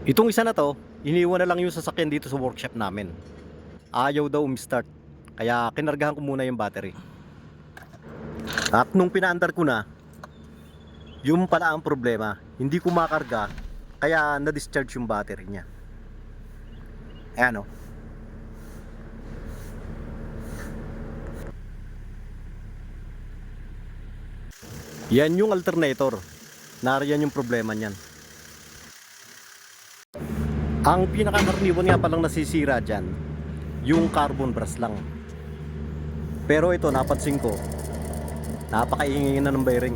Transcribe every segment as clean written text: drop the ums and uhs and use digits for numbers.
Itong isa na to, iniwan na lang yung sasakyan dito sa workshop namin. Ayaw daw umistart. Kaya kinargahan ko muna yung battery. At nung pinaandar ko na, yung pala ang problema. Hindi ko makarga, kaya na-discharge yung battery niya. Ayan o. Yan yung alternator. Nariyan yung problema niyan. Ang pinakakaraniwan nga palang nasisira dyan, yung carbon brush lang. Pero ito napansin ko, napakaingay na ng bearing.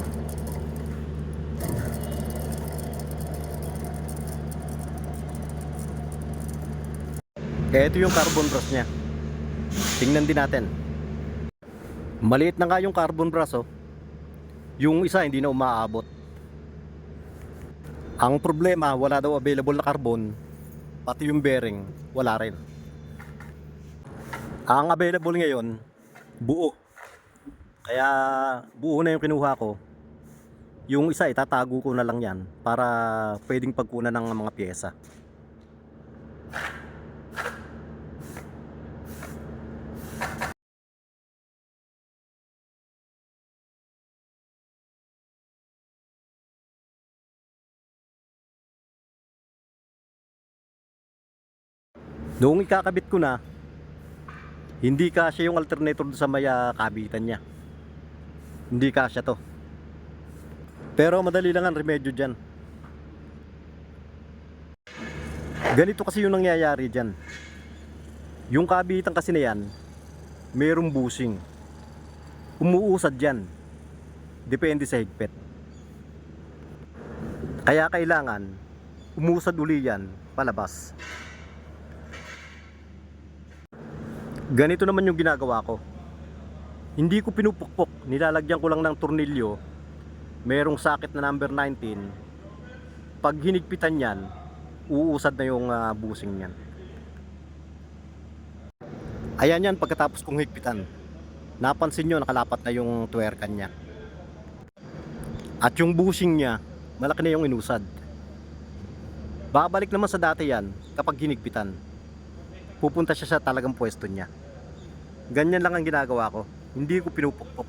Ito yung carbon brush nya. Tingnan din natin. Maliit na nga yung carbon brush oh. Yung isa hindi na umaabot. Ang problema, wala daw available na carbon. Pati yung bearing, wala rin. Ang available ngayon, buo. Kaya buo na yung kinuha ko. Yung isa itatago ko na lang yan para pwedeng pagkunan ng mga pyesa. Noong ikakabit ko na, hindi kasya yung alternator sa may kabitan niya. Hindi kasya to. Pero madali lang ang remedyo dyan. Ganito kasi yung nangyayari dyan. Yung kabitan kasi na yan, mayroong bushing. Umuusad dyan. Depende sa higpit. Kaya kailangan, umusad uli yan palabas. Ganito naman yung ginagawa ko. Hindi ko pinupukpok, nilalagyan ko lang ng tornilyo. Merong sakit na number 19. Pag hinigpitan yan, uusad na yung busing yan. Ayan yan pagkatapos kong higpitan. Napansin nyo nakalapat na yung twerkan nya. At yung bushing nya, malaki na yung inusad. Babalik naman sa dati yan kapag hinigpitan. Pupunta siya sa talagang pwesto nya. Ganyan lang ang ginagawa ko. Hindi ko pinupukpok.